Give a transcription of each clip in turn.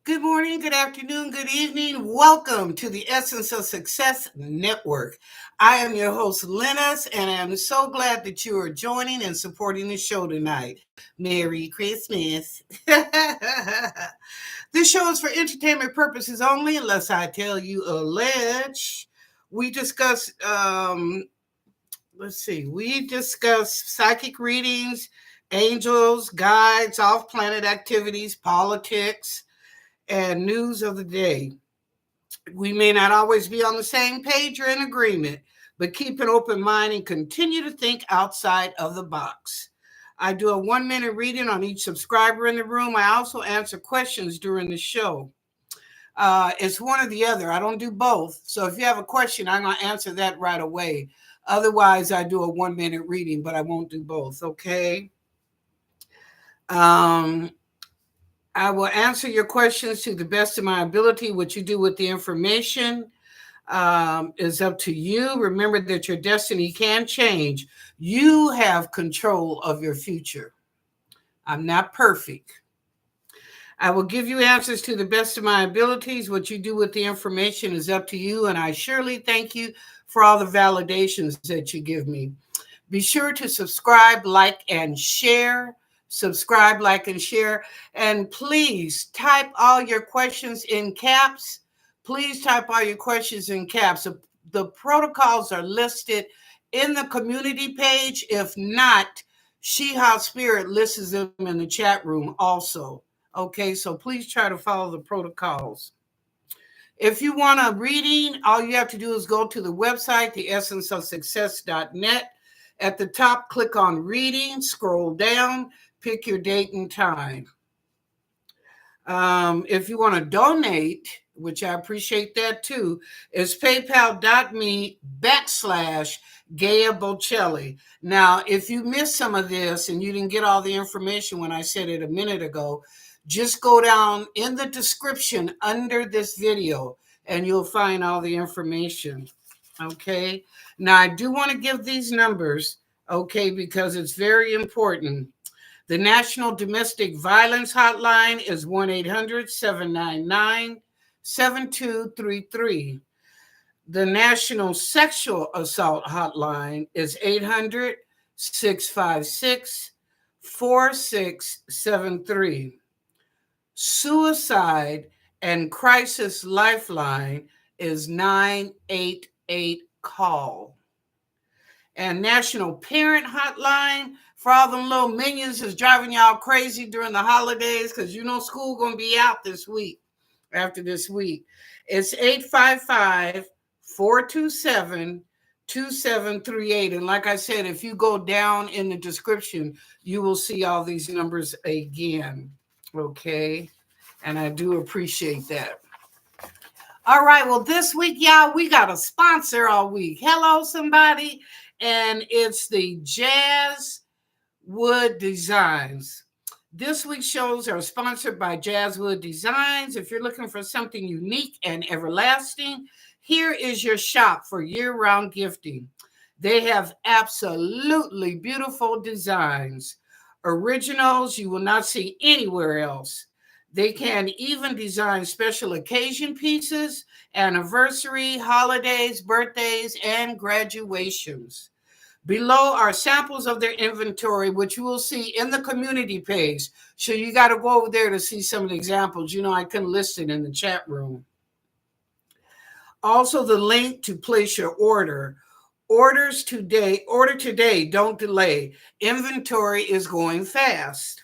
Good morning, good afternoon, good evening. Welcome to the Essence of Success Network. I am your host, Lennis, and I'm so glad that you are joining and supporting the show tonight. Merry Christmas. This show is for entertainment purposes only, unless I tell you allege. We discuss, we discuss psychic readings, angels, guides, off planet activities, politics, and news of the day. We may not always be on the same page or in agreement, but keep an open mind and continue to think outside of the box. I do a 1 minute reading on each subscriber in the room. I also answer questions during the show. It's one or the other. I don't do both. So if you have a question, I'm going to answer that right away. Otherwise, I do a 1 minute reading, but I won't do both. Okay. I will answer your questions to the best of my ability. What you do with the information is up to you. Remember that your destiny can change. You have control of your future. I'm not perfect. I will give you answers to the best of my abilities. What you do with the information is up to you, and I surely thank you for all the validations that you give me. Be sure to subscribe, like, and share. Subscribe, like, and share. And please type all your questions in caps. Please type all your questions in caps. The protocols are listed in the community page. If not, She-How Spirit lists them in the chat room also. Okay, so please try to follow the protocols. If you want a reading, all you have to do is go to the website, theessenceofsuccess.net. At the top, click on reading, scroll down, pick your date and time. If you want to donate, which I appreciate that too, is paypal.me/Gaia Bocelli. Now, if you missed some of this and you didn't get all the information when I said it a minute ago, just go down in the description under this video and you'll find all the information. Okay. Now, I do want to give these numbers, okay, because it's very important. The National Domestic Violence Hotline is 1-800-799-7233. The National Sexual Assault Hotline is 800-656-4673. Suicide and Crisis Lifeline is 988 call. And National Parent Hotline, for all them little minions that's driving y'all crazy during the holidays, because you know school going to be out this week, after this week. It's 855-427-2738. And like I said, if you go down in the description, you will see all these numbers again. Okay. And I do appreciate that. All right. Well, this week, y'all, we got a sponsor all week. Hello, somebody. And it's the Jazz Wood Designs. This week's shows are sponsored by Jazz Wood Designs. If you're looking for something unique and everlasting, here is your shop for year-round gifting. They have absolutely beautiful designs. Originals you will not see anywhere else. They can even design special occasion pieces, anniversary, holidays, birthdays, and graduations. Below are samples of their inventory, which you will see in the community page. So you got to go over there to see some of the examples. You know, I couldn't list it in the chat room. Also, the link to place your order. Order today, don't delay. Inventory is going fast.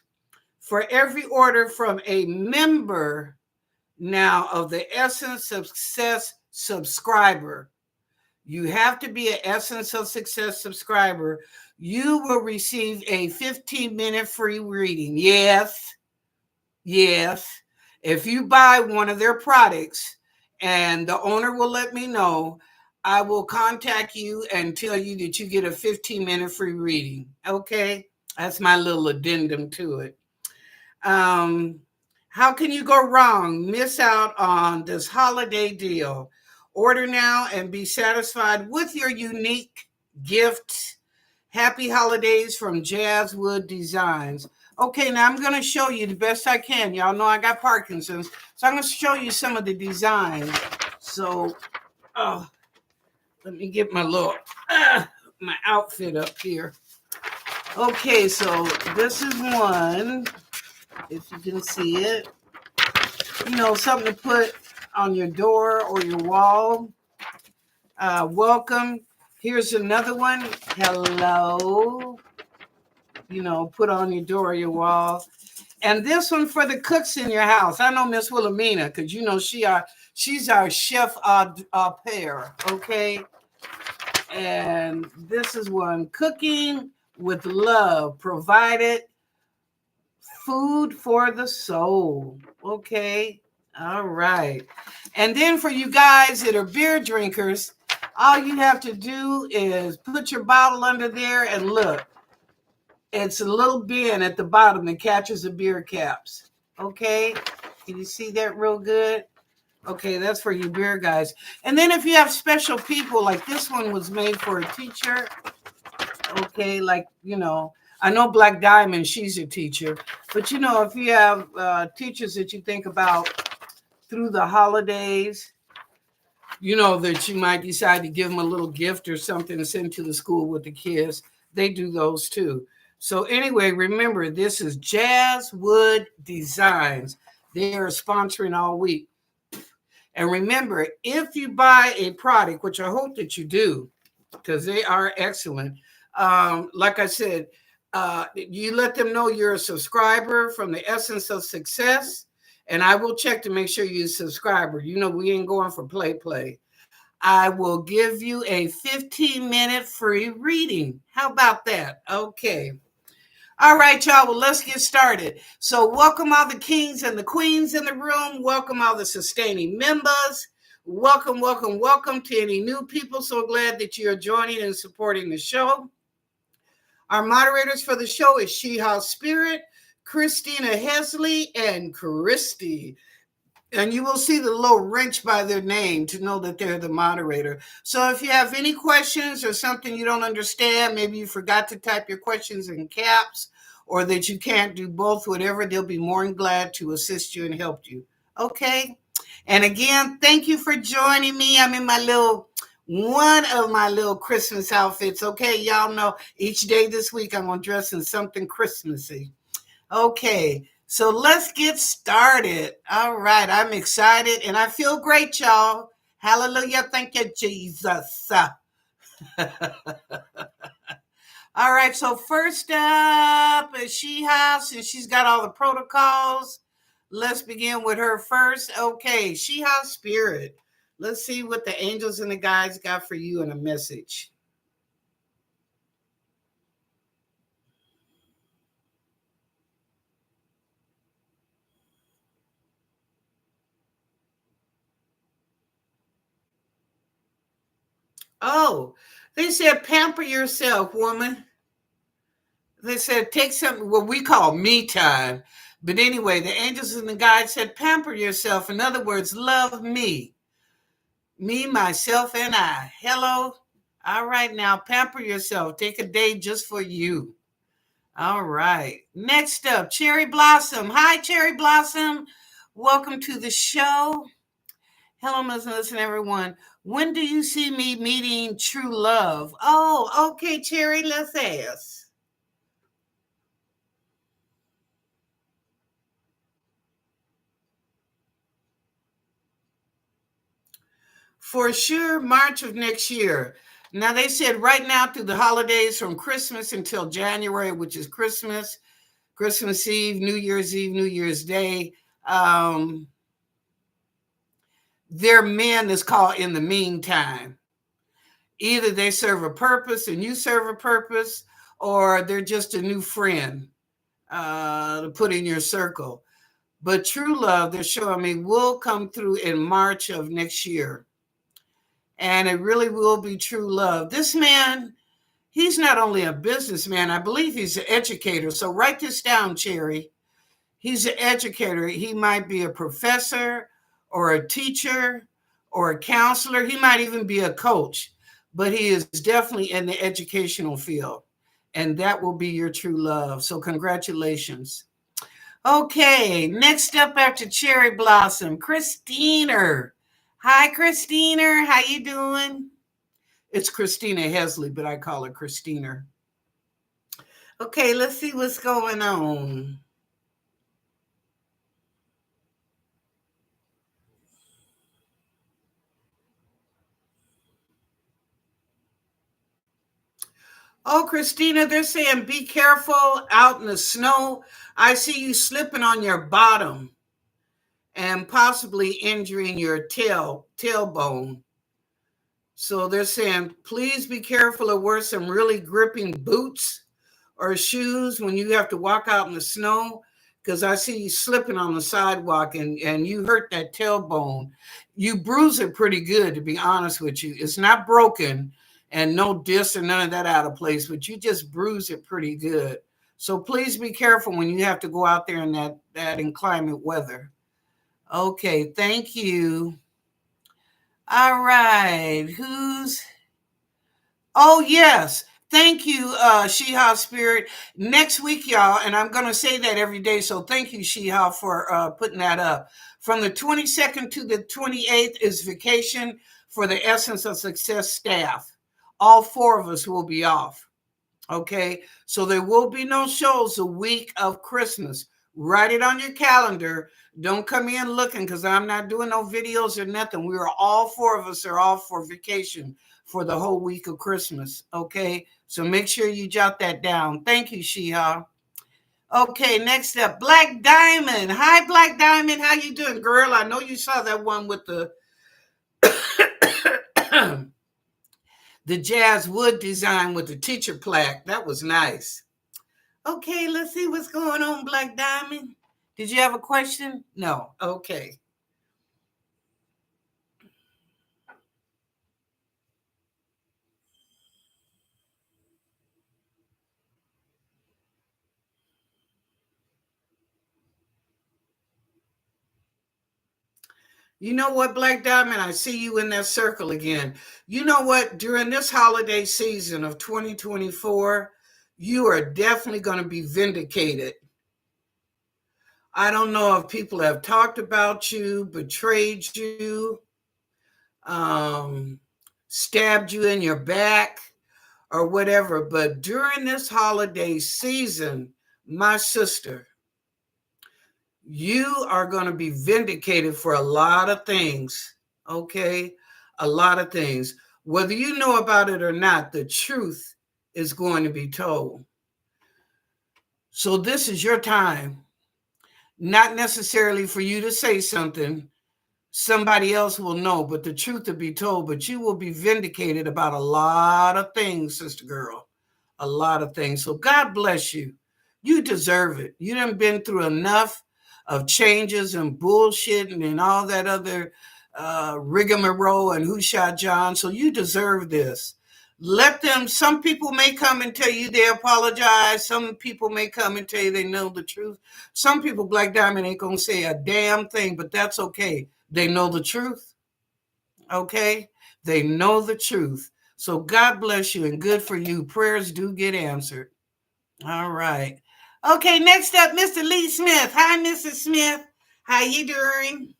For every order from a member now of the Essence of Success subscriber, you have to be an Essence of Success subscriber, you will receive a 15-minute free reading. Yes. If you buy one of their products, and the owner will let me know, I will contact you and tell you that you get a 15-minute free reading. Okay? That's my little addendum to it. How can you go wrong? Miss out on this holiday deal. Order now and be satisfied with your unique gift. Happy holidays from Jazz Wood Designs. Okay, now I'm going to show you the best I can. Y'all know I got Parkinson's. So I'm going to show you some of the designs. So, uh, let me get my little, my outfit up here. Okay, so this is one, if you can see it. You know, something to put on your door or your wall. Welcome. Here's another one. Hello. You know, put on your door or your wall. And this one for the cooks in your house. I know Miss Wilhelmina, because you know she's our chef au pair, okay? And this is one, cooking with love, provided food for the soul, okay? All right. And then for you guys that are beer drinkers, all you have to do is put your bottle under there and look. It's a little bin at the bottom that catches the beer caps. Okay? Can you see that real good? Okay, that's for you beer guys. And then if you have special people, like this one was made for a teacher. Okay, like, you know, I know Black Diamond, she's a teacher. But, you know, if you have teachers that you think about through the holidays, you know, that you might decide to give them a little gift or something to send to the school with the kids, they do those too. So anyway, remember, this is Jazzwood Designs. They are sponsoring all week. And remember, if you buy a product, which I hope that you do, because they are excellent, like I said, you let them know you're a subscriber from the Essence of Success, and I will check to make sure you're a subscriber. You know, we ain't going for play. I will give you a 15-minute free reading. How about that? Okay. All right, y'all. Well, let's get started. So welcome all the kings and the queens in the room. Welcome all the sustaining members. Welcome to any new people. So glad that you're joining and supporting the show. Our moderators for the show is She-House Spirit, Christina Hesley, and Christy. And you will see the little wrench by their name to know that they're the moderator. So if you have any questions or something you don't understand, maybe you forgot to type your questions in caps, or that you can't do both, whatever, they'll be more than glad to assist you and help you. Okay? And again, thank you for joining me. I'm in one of my little Christmas outfits. Okay, y'all know each day this week I'm going to dress in something Christmassy. Okay, so let's get started. All right, I'm excited and I feel great, y'all. Hallelujah. Thank you, Jesus. All right, so first up is She-House, and she's got all the protocols. Let's begin with her first. Okay, She-House Spirit. Let's see what the angels and the guides got for you in a message. Oh, they said pamper yourself, woman. They said take something, what we call me time. But anyway, the angels and the guides said pamper yourself. In other words, love me. Me, myself, and I. Hello? All right, now pamper yourself. Take a day just for you. All right. Next up, Cherry Blossom. Hi, Cherry Blossom. Welcome to the show. Hello, listen, everyone. When do you see me meeting true love? Oh, okay, Cherry, let's ask. For sure, March of next year. Now, they said right now through the holidays from Christmas until January, which is Christmas Eve, New Year's Day. Their men is called in the meantime. Either they serve a purpose and you serve a purpose, or they're just a new friend to put in your circle. But true love, they're showing me, will come through in March of next year. And it really will be true love. This man, he's not only a businessman, I believe he's an educator. So write this down, Cherry. He's an educator. He might be a professor or a teacher or a counselor. He might even be a coach, but he is definitely in the educational field. and that will be your true love. So congratulations. Okay, next up after Cherry Blossom, Christina. Hi, Christina. How you doing? It's Christina Hesley, but I call her Christina. Okay, let's see what's going on. Oh, Christina, they're saying be careful out in the snow. I see you slipping on your bottom and possibly injuring your tailbone. So they're saying, please be careful or wear some really gripping boots or shoes when you have to walk out in the snow. Because I see you slipping on the sidewalk and you hurt that tailbone. You bruise it pretty good, to be honest with you. It's not broken and no disc or none of that out of place, but you just bruise it pretty good. So please be careful when you have to go out there in that inclement weather. Okay, thank you. All right. Oh, yes. Thank you, Sheha Spirit. Next week, y'all, and I'm going to say that every day. So thank you, Sheha, for putting that up. From the 22nd to the 28th is vacation for the Essence of Success staff. All four of us will be off. Okay. So there will be no shows the week of Christmas. Write it on your calendar. Don't come in looking because I'm not doing no videos or nothing. We are all four of us are off for vacation for the whole week of Christmas. Okay. So make sure you jot that down. Thank you, Sheha. Okay, next up, Black Diamond. Hi, Black Diamond. How you doing, girl? I know you saw that one with the the jazz wood design with the teacher plaque. That was nice. Okay, let's see what's going on, Black Diamond. Did you have a question? No. Okay. You know what, Black Diamond? I see you in that circle again. You know what? During this holiday season of 2024, you are definitely going to be vindicated. I don't know if people have talked about you, betrayed you, um, stabbed you in your back, or whatever. But during this holiday season, my sister, you are going to be vindicated for a lot of things. Okay. A lot of things. Whether you know about it or not, the truth is going to be told. So this is your time, not necessarily for you to say something. Somebody else will know, but the truth to be told, but you will be vindicated about a lot of things, sister girl. A lot of things. So God bless you. You deserve it. You done been through enough of changes and bullshit and all that other rigmarole and who shot John. So you deserve this. Let them, some people may come and tell you they apologize. Some people may come and tell you they know the truth. Some people, Black Diamond, ain't going to say a damn thing, but that's okay. They know the truth. Okay? They know the truth. So God bless you and good for you. Prayers do get answered. All right. Okay, next up, Mr. Lee Smith. Hi, Mrs. Smith. How you doing?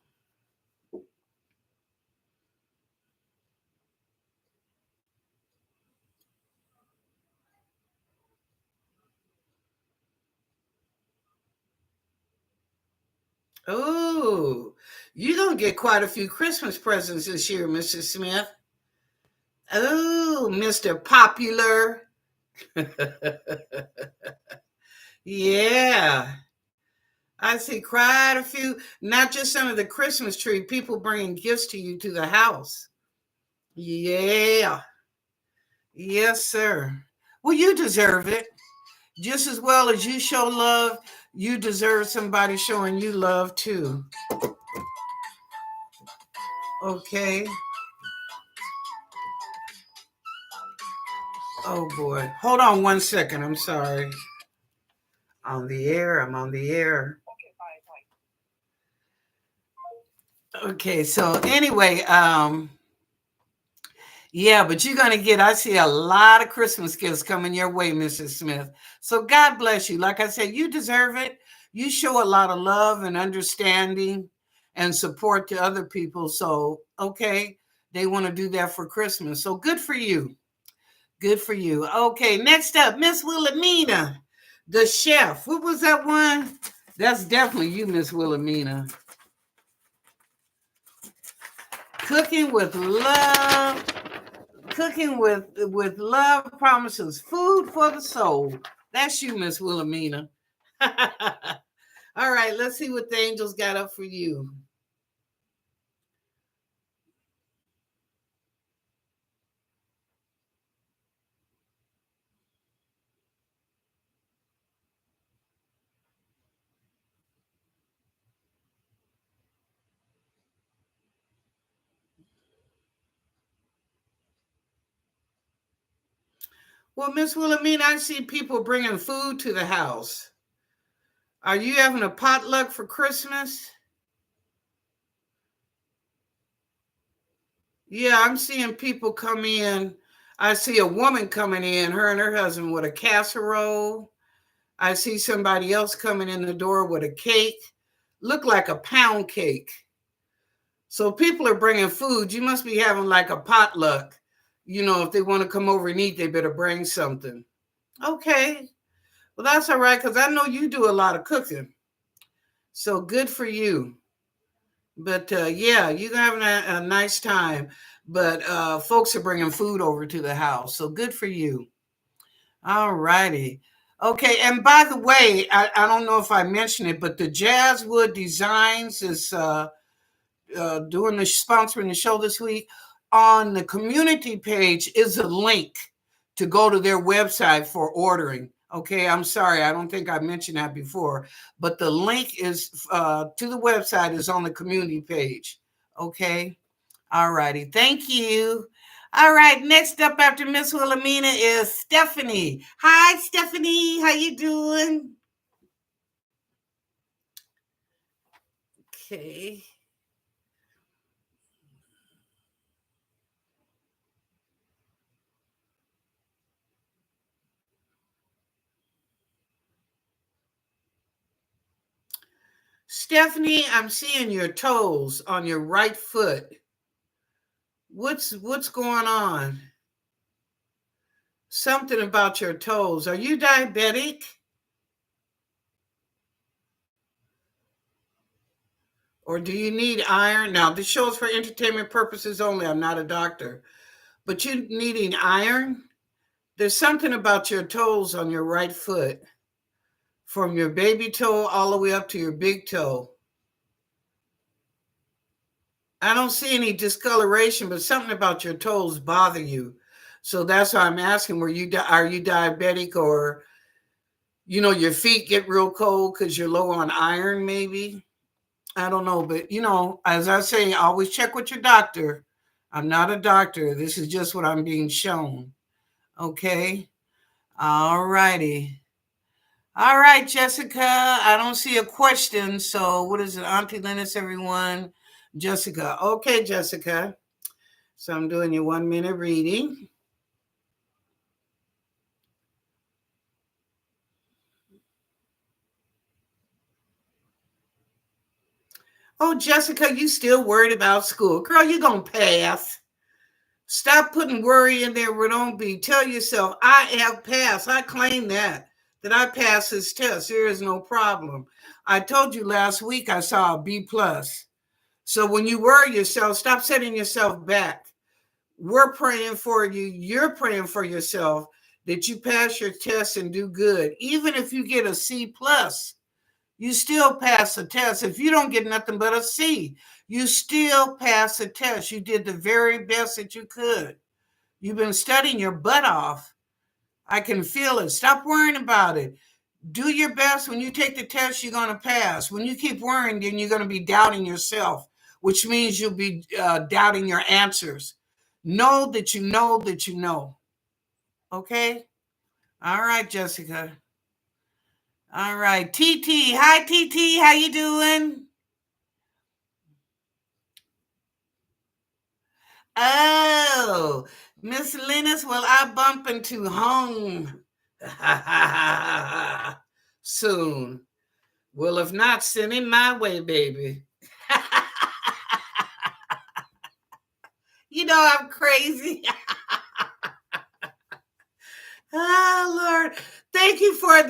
Oh, you're going to get quite a few Christmas presents this year, Mrs. Smith. Oh, Mr. Popular. Yeah. I see quite a few, not just some of the Christmas tree, people bringing gifts to you to the house. Yeah. Yes, sir. Well, you deserve it. Just as well as you show love, you deserve somebody showing you love too. Okay. Oh boy. Hold on one second. I'm sorry. On the air. I'm on the air. Okay. So anyway, Yeah, but you're going to get, I see a lot of Christmas gifts coming your way, Mrs. Smith. So God bless you. Like I said, you deserve it. You show a lot of love and understanding and support to other people. So, okay, they want to do that for Christmas. So good for you. Good for you. Okay, next up, Miss Wilhelmina, the chef. What was that one? That's definitely you, Miss Wilhelmina. Cooking with love. Cooking with love promises food for the soul. That's you, Miss Wilhelmina. All right, let's see what the angels got up for you. Well, Miss Wilhelmina, I see people bringing food to the house. Are you having a potluck for Christmas? Yeah, I'm seeing people come in. I see a woman coming in, her and her husband with a casserole. I see somebody else coming in the door with a cake, look like a pound cake. So people are bringing food. You must be having like a potluck. You know, if they want to come over and eat, they better bring something. Okay. Well, that's all right because I know you do a lot of cooking. So good for you. But yeah, you're having a nice time. But folks are bringing food over to the house. So good for you. All righty. Okay. And by the way, I don't know if I mentioned it, but the Jazzwood Designs is doing the sponsoring the show this week. On the community page is a link to go to their website for ordering. Okay, I'm sorry, I don't think I mentioned that before, but the link is to the website is on the community page. Okay, all righty, thank you. All right, next up after Miss Wilhelmina is Stephanie. Hi, Stephanie, how you doing? Okay. Stephanie, I'm seeing your toes on your right foot. What's going on? Something about your toes. Are you diabetic? Or do you need iron? Now, this show is for entertainment purposes only. I'm not a doctor. But you needing iron? There's something about your toes on your right foot, from your baby toe all the way up to your big toe. I don't see any discoloration, but something about your toes bother you. So that's why I'm asking, are you diabetic, or your feet get real cold because you're low on iron, maybe? I don't know, but as I say, always check with your doctor. I'm not a doctor. This is just what I'm being shown. Okay. All righty. All right, Jessica. I don't see a question. So what is it? Auntie Lennis, everyone. Jessica. Okay, Jessica. So I'm doing your 1 minute reading. Oh, Jessica, you still worried about school. Girl, you're going to pass. Stop putting worry in there where don't be. Tell yourself, I have passed. I claim that I passed this test. There is no problem. I told you last week I saw a B plus. So when you worry yourself, stop setting yourself back. We're praying for you. You're praying for yourself that you pass your test and do good. Even if you get a C plus, you still pass the test. If you don't get nothing but a C, you still pass the test. You did the very best that you could. You've been studying your butt off. I can feel it. Stop worrying about it. Do your best. When you take the test, you're going to pass. When you keep worrying, then you're going to be doubting yourself, which means you'll be doubting your answers. Know that you know that you know. Okay? All right, Jessica. All right. TT. Hi, TT. How you doing? Oh, Miss Lennis, will I bump into home soon? Well, if not, send him my way, baby. You know I'm crazy. Oh Lord, thank you for the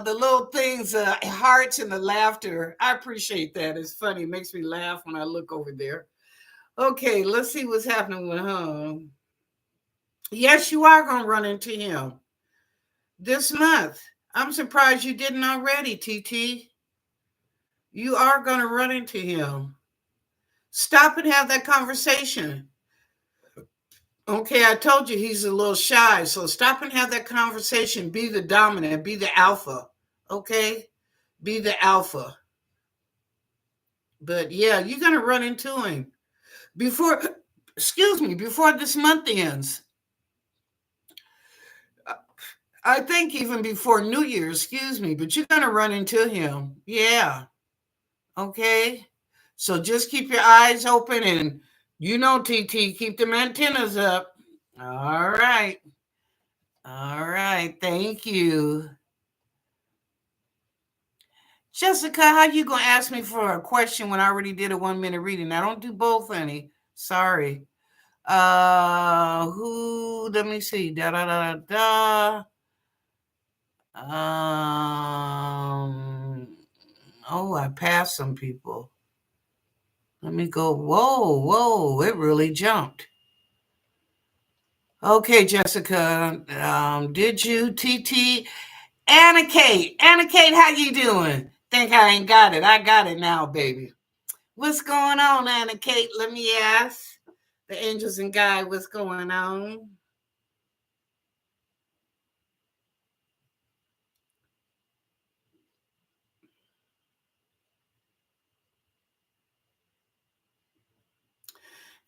little things, hearts and the laughter. I appreciate that. It's funny. It makes me laugh when I look over there. Okay, let's see what's happening with him. Yes, you are going to run into him this month. I'm surprised you didn't already, TT. You are going to run into him. Stop and have that conversation. Okay, I told you he's a little shy, so stop and have that conversation. Be the dominant, be the alpha. Okay? Be the alpha. But yeah, you're going to run into him before, excuse me, before this month ends. I think even before New Year's, excuse me, but you're going to run into him. Yeah. Okay. So just keep your eyes open and, TT, keep them antennas up. All right. All right. Thank you. Jessica, how you going to ask me for a question when I already did a 1-minute reading? I don't do both, honey. Sorry. Let me see. Da da da da. I passed some people. Let me go. Whoa, it really jumped. Okay, Jessica. Did you, TT? Anna Kate, how you doing? Think I ain't got it. I got it now, baby. What's going on, Anna Kate? Let me ask the angels and guide what's going on.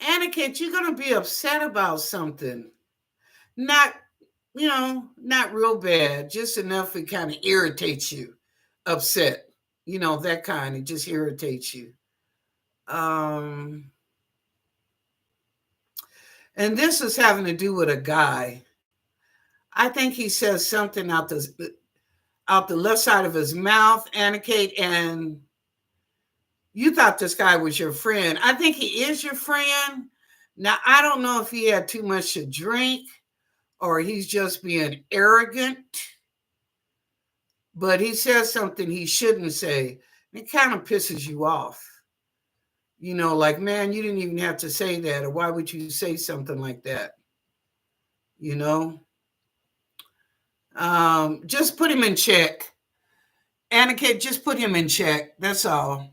Anna Kate, you're going to be upset about something. Not, not real bad, just enough it kind of irritates you. Upset, that kind. It just irritates you. And this is having to do with a guy. I think he says something out the left side of his mouth, Anna Kate, and you thought this guy was your friend. I think he is your friend. Now, I don't know if he had too much to drink or he's just being arrogant, but he says something he shouldn't say. It kind of pisses you off. Like, man, you didn't even have to say that, or why would you say something like that? Just put him in check. Annika, just put him in check. That's all.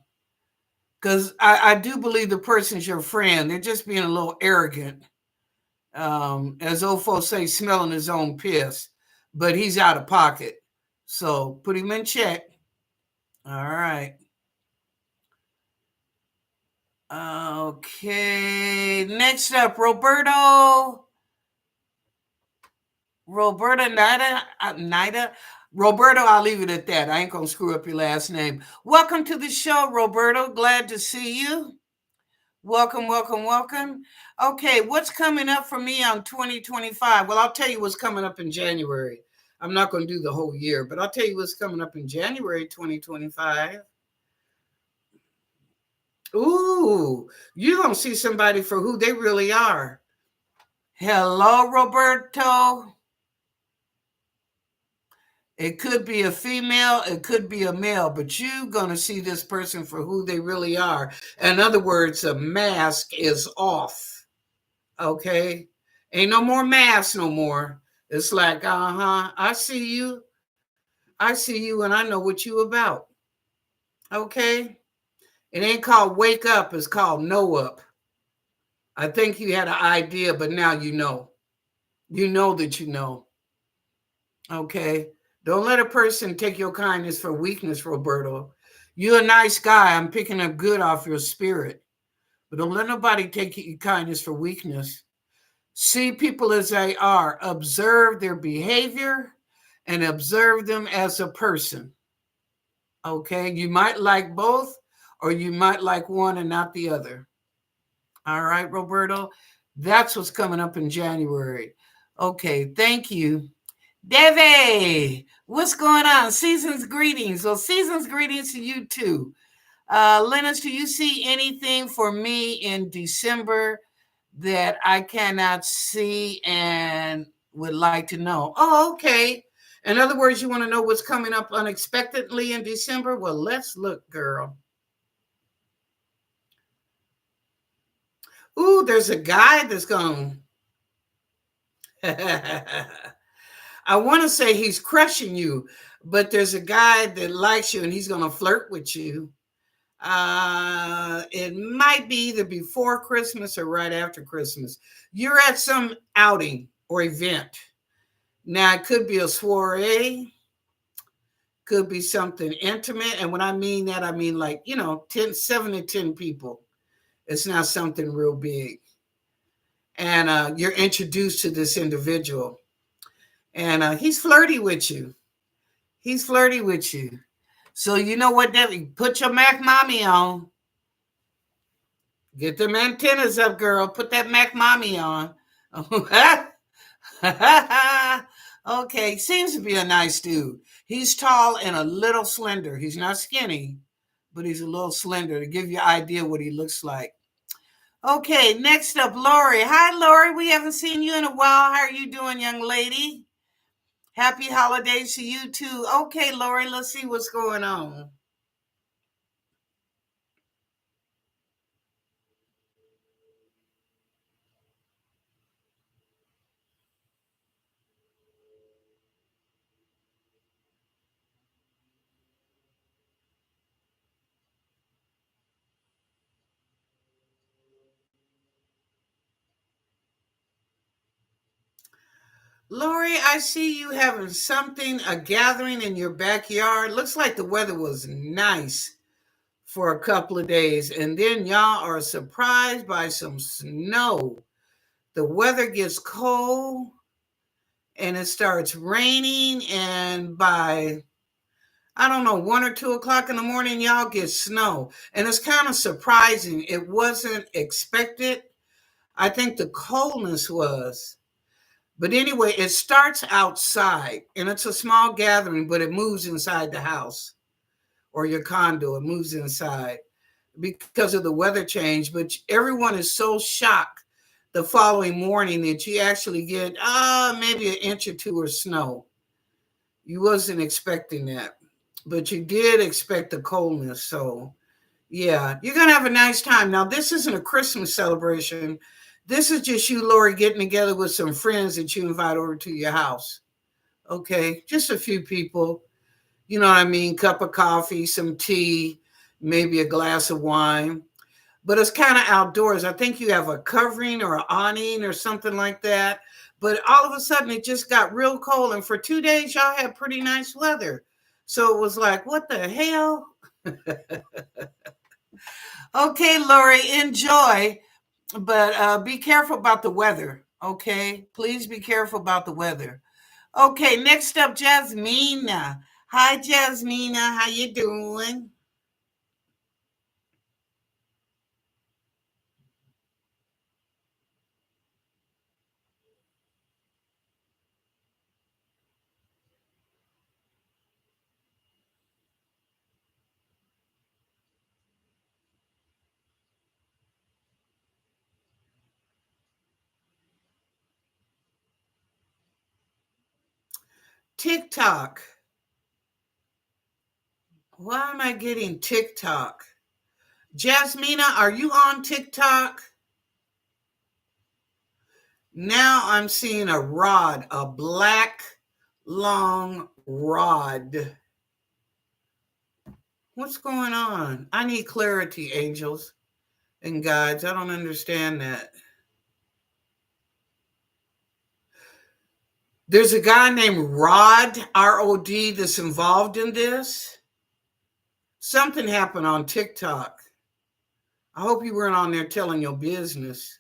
Because I do believe the person's your friend. They're just being a little arrogant. As old folks say, smelling his own piss. But he's out of pocket. So put him in check. All right. Okay. Next up, Roberto Nida. Roberto, I'll leave it at that. I ain't going to screw up your last name. Welcome to the show, Roberto. Glad to see you. Welcome. Okay, what's coming up for me on 2025? Well, I'll tell you what's coming up in January. I'm not going to do the whole year, but I'll tell you what's coming up in January 2025. Ooh, you're going to see somebody for who they really are. Hello, Roberto. It could be a female, it could be a male, but you're going to see this person for who they really are. In other words, the mask is off. Okay? Ain't no more mask no more. It's like, I see you. I see you and I know what you about. Okay? It ain't called wake up, it's called know up. I think you had an idea, but now you know. You know that you know. Okay? Don't let a person take your kindness for weakness, Roberto. You're a nice guy. I'm picking up good off your spirit. But don't let nobody take your kindness for weakness. See people as they are. Observe their behavior and observe them as a person. Okay? You might like both or you might like one and not the other. All right, Roberto. That's what's coming up in January. Okay, thank you. Deve, what's going on? Season's greetings. Well, season's greetings to you too. Lennis, do you see anything for me in December that I cannot see and would like to know? Oh, okay. In other words, you want to know what's coming up unexpectedly in December? Well, let's look, girl. Ooh, there's a guy that's going. I want to say he's crushing you, but there's a guy that likes you and he's going to flirt with you. It might be either before Christmas or right after Christmas. You're at some outing or event. Now, it could be a soiree, could be something intimate. And when I mean that, I mean like, 10, 7 to 10 people. It's not something real big. And you're introduced to this individual. And he's flirty with you. He's flirty with you. So you know what, Debbie? Put your Mac Mommy on. Get them antennas up, girl. Put that Mac Mommy on. Okay, seems to be a nice dude. He's tall and a little slender. He's not skinny, but he's a little slender to give you an idea what he looks like. Okay, next up, Lori. Hi, Lori. We haven't seen you in a while. How are you doing, young lady? Happy holidays to you too. Okay, Lori, let's see what's going on. Lori, I see you having something, a gathering in your backyard. Looks like the weather was nice for a couple of days, and then y'all are surprised by some snow. The weather gets cold and it starts raining, and by I don't know, 1 or 2 o'clock in the morning, y'all get snow. And it's kind of surprising. It wasn't expected. I think the coldness was. But anyway, it starts outside and it's a small gathering, but it moves inside the house or your condo. It moves inside because of the weather change. But everyone is so shocked the following morning that you actually get maybe an inch or two of snow. You wasn't expecting that, but you did expect the coldness. So yeah, you're gonna have a nice time. Now, this isn't a Christmas celebration. This is just you, Lori, getting together with some friends that you invite over to your house. Okay, just a few people. You know what I mean? Cup of coffee, some tea, maybe a glass of wine. But it's kind of outdoors. I think you have a covering or an awning or something like that. But all of a sudden, it just got real cold, and for 2 days, y'all had pretty nice weather. So it was like, what the hell? Okay, Lori, enjoy, but be careful about the weather. Okay, please be careful about the weather. Okay, next up, Jasmina. Hi, Jasmina. How you doing? TikTok. Why am I getting TikTok? Jasmina, are you on TikTok? Now I'm seeing a rod, a black, long rod. What's going on? I need clarity, angels and guides. I don't understand that. There's a guy named Rod, R-O-D, that's involved in this. Something happened on TikTok. I hope you weren't on there telling your business.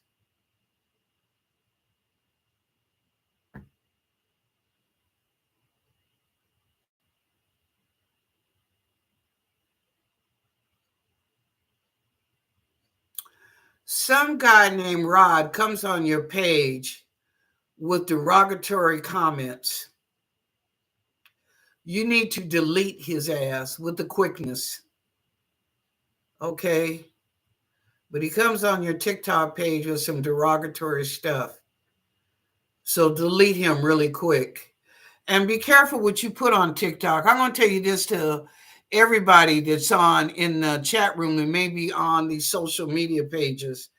some guy named Rod comes on your page with derogatory comments, you need to delete his ass with the quickness. Okay? But he comes on your TikTok page with some derogatory stuff. So delete him really quick. And be careful what you put on TikTok. I'm going to tell you this to everybody that's on in the chat room and maybe on these social media pages.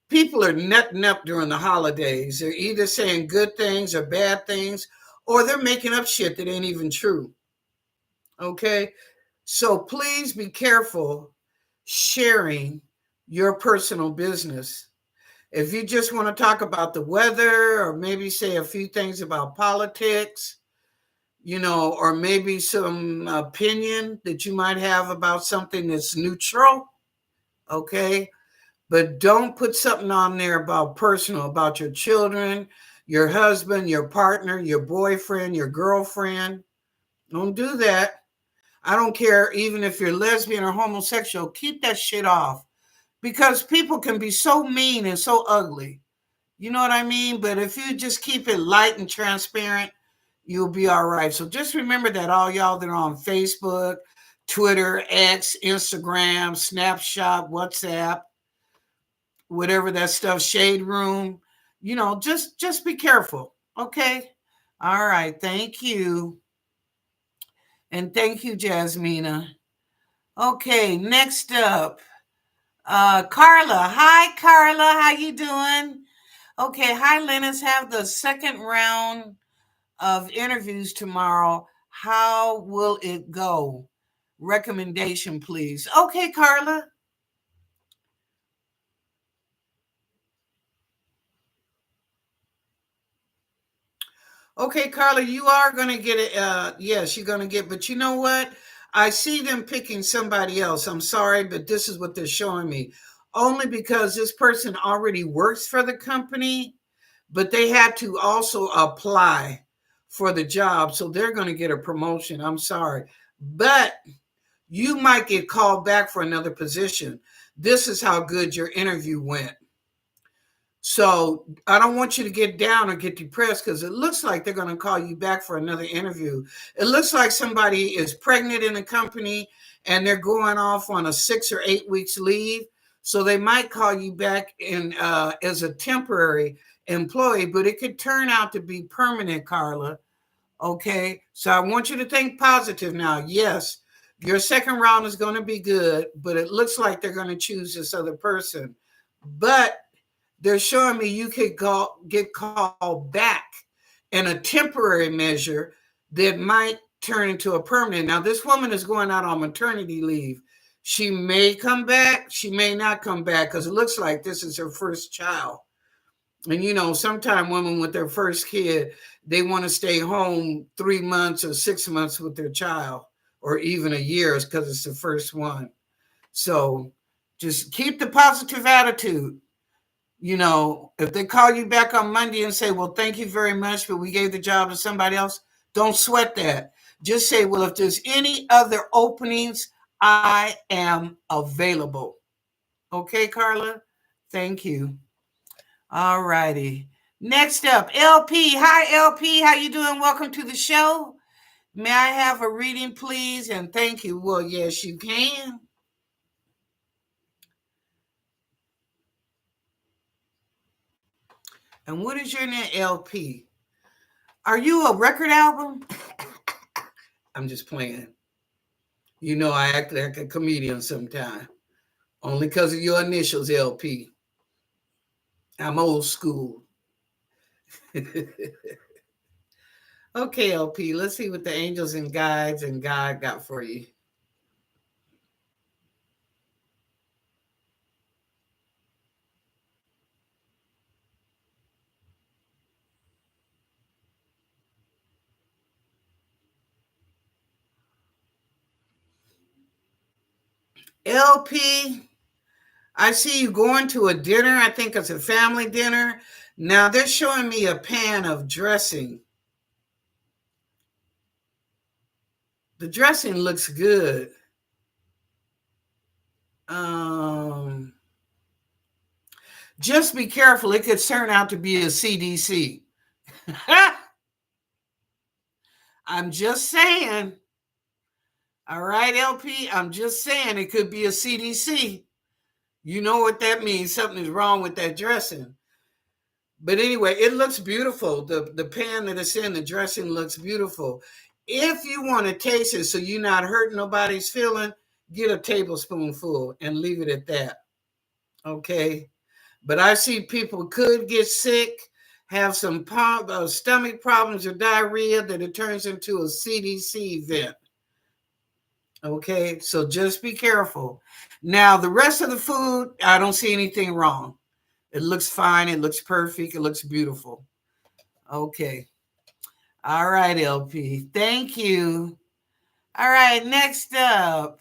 People are nutting up during the holidays. They're either saying good things or bad things, or they're making up shit that ain't even true. Okay? So please be careful sharing your personal business. If you just want to talk about the weather or maybe say a few things about politics, or maybe some opinion that you might have about something that's neutral, okay? But don't put something on there about personal, about your children, your husband, your partner, your boyfriend, your girlfriend. Don't do that. I don't care even if you're lesbian or homosexual, keep that shit off because people can be so mean and so ugly. You know what I mean? But if you just keep it light and transparent, you'll be all right. So just remember that all y'all that are on Facebook, Twitter, X, Instagram, Snapchat, WhatsApp, whatever that stuff, Shade Room, just be careful. Okay. All right. Thank you. And thank you, Jasmina. Okay, next up. Carla. Hi, Carla. How you doing? Okay, hi, Lennis. Have the second round of interviews tomorrow. How will it go? Recommendation, please. Okay, Carla. Okay, Carla, you are going to get it. Yes, you're going to get, but you know what? I see them picking somebody else. I'm sorry, but this is what they're showing me. Only because this person already works for the company, but they had to also apply for the job. So they're going to get a promotion. I'm sorry. But you might get called back for another position. This is how good your interview went. So I don't want you to get down or get depressed because it looks like they're going to call you back for another interview. It looks like somebody is pregnant in the company and they're going off on a 6 or 8 weeks leave. So they might call you back in as a temporary employee, but it could turn out to be permanent, Carla. Okay. So I want you to think positive now. Yes, your second round is going to be good, but it looks like they're going to choose this other person. But they're showing me you could get called back in a temporary measure that might turn into a permanent. Now, this woman is going out on maternity leave. She may come back, she may not come back because it looks like this is her first child. And sometimes women with their first kid, they want to stay home 3 months or 6 months with their child, or even a year because it's the first one. So just keep the positive attitude. If they call you back on Monday and say, well, thank you very much, but we gave the job to somebody else, don't sweat that. Just say, well, if there's any other openings, I am available. Okay, Carla? Thank you. All righty. Next up, LP. Hi, LP. How you doing? Welcome to the show. May I have a reading, please? And thank you. Well, yes, you can. And what is your name, LP? Are you a record album? I'm just playing. I act like a comedian sometimes. Only because of your initials, LP. I'm old school. Okay, LP, let's see what the angels and guides and God got for you. LP, I see you going to a dinner. I think it's a family dinner. Now they're showing me a pan of dressing. The dressing looks good. Um, Just be careful. It could turn out to be a CDC. I'm just saying. All right, LP. I'm just saying it could be a CDC. You know what that means. Something is wrong with that dressing. But anyway, it looks beautiful. The pan that it's in, the dressing looks beautiful. If you want to taste it so you're not hurting nobody's feeling, get a tablespoonful and leave it at that. Okay. But I see people could get sick, have some stomach problems or diarrhea that it turns into a CDC event. Okay, so just be careful. Now, the rest of the food, I don't see anything wrong. It looks fine. It looks perfect. It looks beautiful. Okay. All right, LP. Thank you. All right, next up.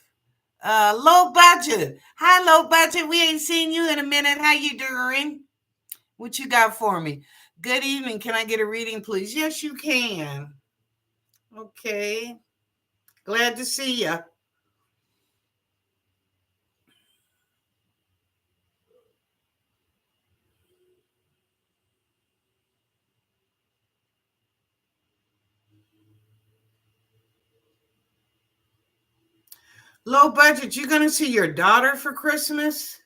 Low budget. Hi, low budget. We ain't seen you in a minute. How you doing? What you got for me? Good evening. Can I get a reading, please? Yes, you can. Okay. Glad to see you. Low budget. You going to see your daughter for Christmas?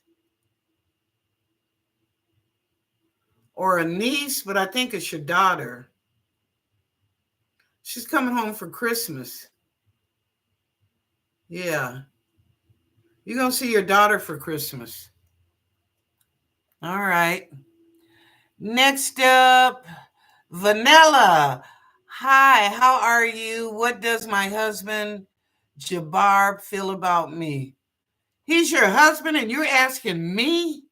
Or a niece, but I think it's your daughter. She's coming home for Christmas. Yeah. You're going to see your daughter for Christmas. All right. Next up, Vanilla. Hi, how are you? What does my husband, Jabbar, feel about me? He's your husband and you're asking me?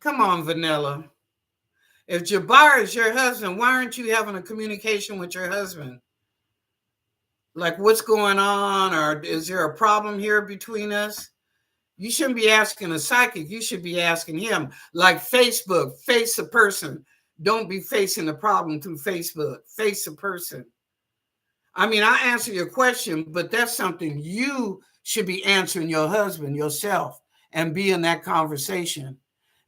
Come on, Vanilla. If Jabbar is your husband, why aren't you having a communication with your husband? Like, what's going on? Or is there a problem here between us? You shouldn't be asking a psychic. You should be asking him. Like Facebook, face a person. Don't be facing the problem through Facebook. Face a person. I mean, I answer your question, but that's something you should be answering your husband yourself and be in that conversation.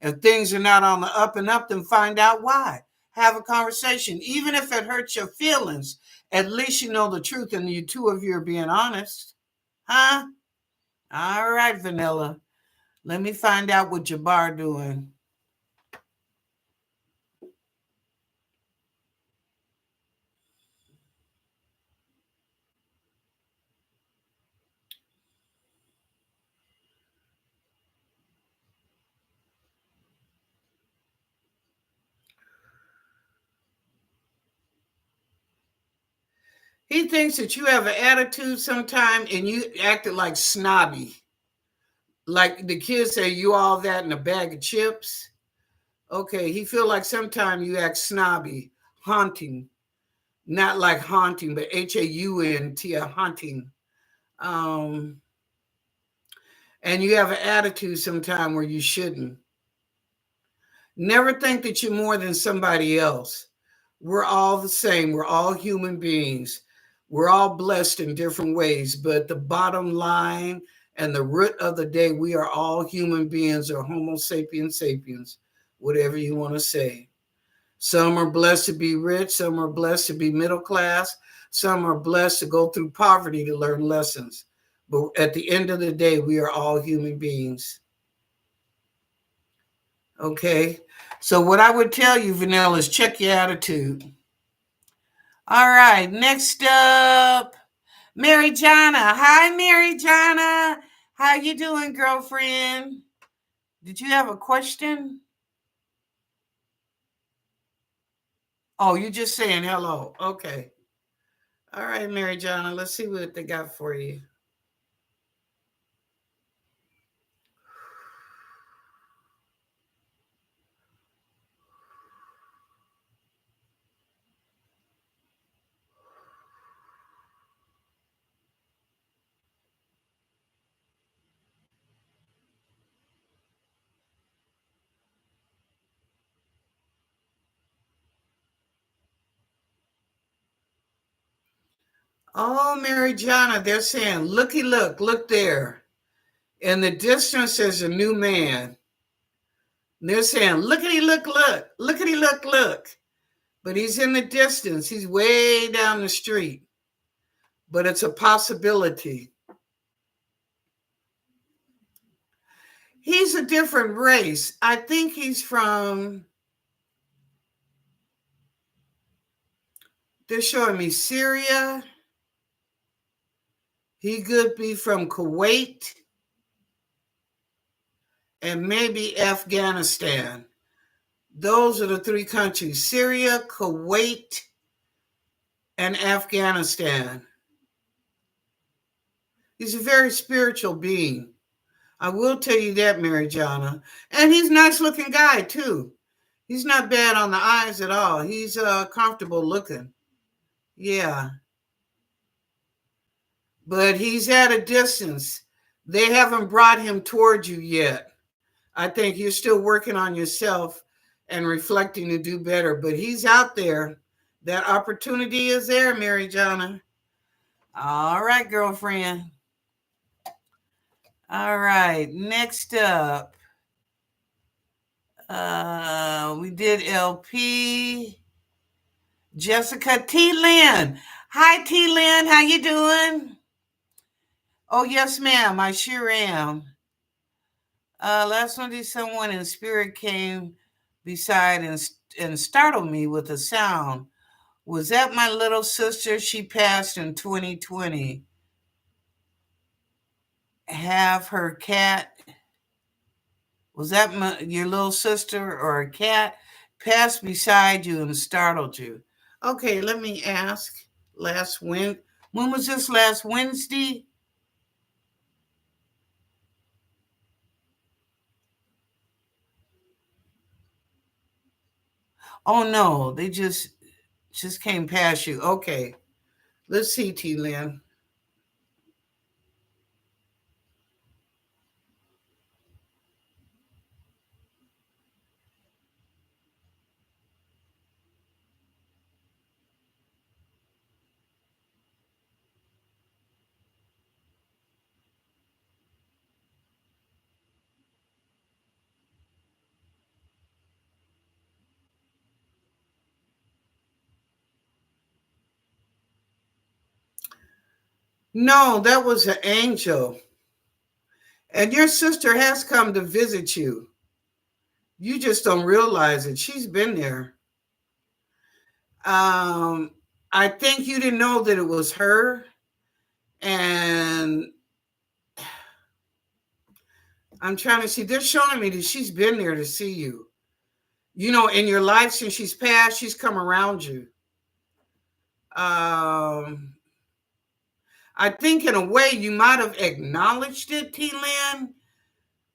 If things are not on the up and up, then find out why. Have a conversation. Even if it hurts your feelings, at least you know the truth and you two of you are being honest. Huh? All right, Vanilla. Let me find out what Jabbar doing. He thinks that you have an attitude sometime and you acted like snobby. Like the kids say, you all that in a bag of chips. Okay, he feel like sometimes you act snobby, haunting. Not like haunting, but HAUNT, haunting. Um, and you have an attitude sometime where you shouldn't. Never think that you're more than somebody else. We're all the same. We're all human beings. We're all blessed in different ways. But the bottom line and the root of the day, we are all human beings or Homo sapiens sapiens, whatever you want to say. Some are blessed to be rich. Some are blessed to be middle class. Some are blessed to go through poverty to learn lessons. But at the end of the day, we are all human beings. Okay? So what I would tell you, Vanilla, is check your attitude. All right, next up, Mary Jana. Hi, Mary Jana. How you doing, girlfriend? Did you have a question? Oh, you just saying hello. Okay. All right, Mary Jana, let's see what they got for you. Oh, Mary Jana, they're saying, looky, look there. In the distance, there's a new man. They're saying, lookity look, look, lookity look, look. But he's in the distance. He's way down the street. But it's a possibility. He's a different race. I think he's from, they're showing me Syria. He could be from Kuwait and maybe Afghanistan. Those are the three countries: Syria, Kuwait, and Afghanistan. He's a very spiritual being. I will tell you that, Mary Jana. And he's a nice looking guy, too. He's not bad on the eyes at all. He's comfortable looking. Yeah. But he's at a distance. They haven't brought him toward you yet. I think you're still working on yourself and reflecting to do better. But he's out there. That opportunity is there, Mary Jana. All right, girlfriend. All right, next up. We did LP. Jessica T. Lynn. Hi, T. Lynn. How you doing? Oh, yes, ma'am. I sure am. Last Monday, someone in spirit came beside and startled me with a sound. Was that my little sister? She passed in 2020. Have her cat. Was that your little sister or a cat passed beside you and startled you? Okay, let me ask. When was this last Wednesday? Oh no, they just came past you. Okay, let's see, T. Lynn. No, that was an angel. And your sister has come to visit you. You just don't realize it. She's been there. Um, I think you didn't know that it was her. And I'm trying to see, they're showing me that she's been there to see you. You know, in your life since she's passed, she's come around you. I think in a way you might have acknowledged it, T. Lynn,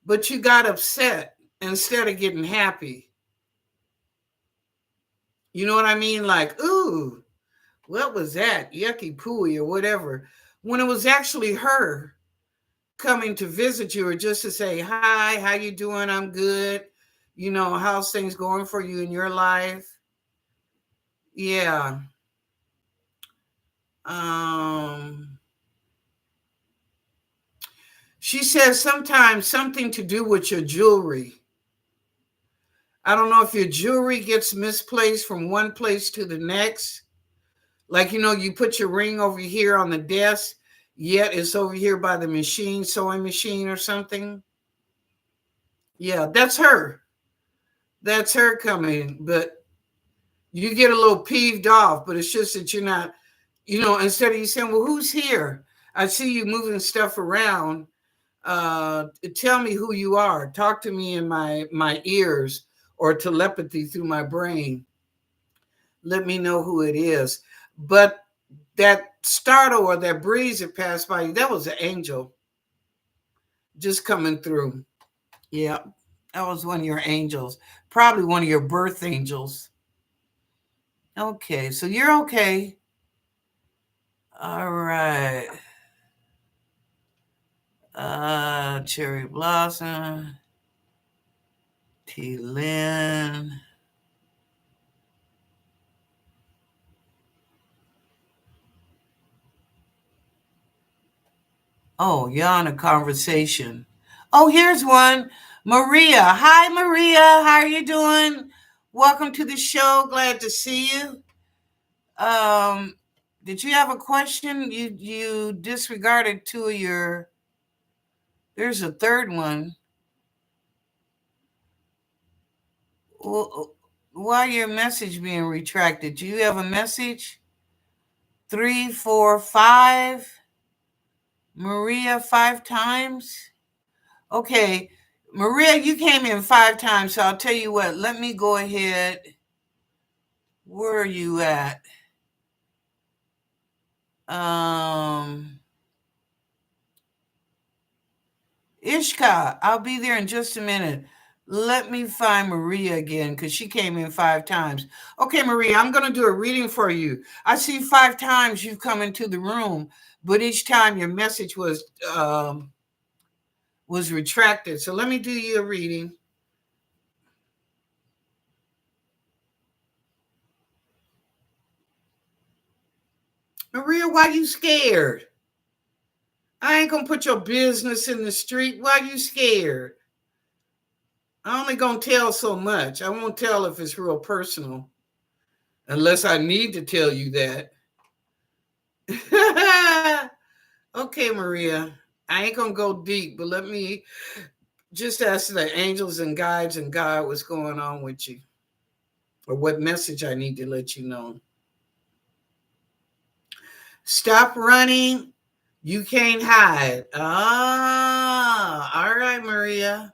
but you got upset instead of getting happy. You know what I mean? Like, ooh, what was that? Yucky pooey or whatever. When it was actually her coming to visit you or just to say, hi, how you doing? I'm good. You know, how's things going for you in your life? Yeah. She says sometimes something to do with your jewelry. I don't know if your jewelry gets misplaced from one place to the next. Like, you know, you put your ring over here on the desk, yet it's over here by the machine, sewing machine or something. Yeah, that's her. That's her coming. But you get a little peeved off, but it's just that you're not, you know, instead of you saying, well, who's here? I see you moving stuff around. Tell me who you are. Talk to me in my ears or telepathy through my brain. Let me know who it is. But that startle or that breeze that passed by you, that was an angel just coming through. Yeah, that was one of your angels, probably one of your birth angels. Okay, so you're okay. All right. Cherry Blossom, T. Lynn. Oh, you're on a conversation. Oh, here's one. Maria. Hi, Maria. How are you doing? Welcome to the show. Glad to see you. Um, did you have a question? You disregarded two of your. There's a third one. Why your message being retracted? Do you have a message? 345. Maria, 5 times. Okay, Maria, you came in 5 times, so I'll tell you what. Let me go ahead. Where are you at? Um, Ishka, I'll be there in just a minute. Let me find Maria again because she came in 5 times. Okay, Maria, I'm going to do a reading for you. I see 5 times you've come into the room, but each time your message was retracted. So let me do you a reading. Maria, why you scared? I ain't gonna put your business in the street. Why you scared? I only gonna tell so much. I won't tell if it's real personal, unless I need to tell you that. Okay, Maria. I ain't gonna go deep, but let me just ask the angels and guides and God what's going on with you, or what message I need to let you know. Stop running. You can't hide. Ah, all right, Maria.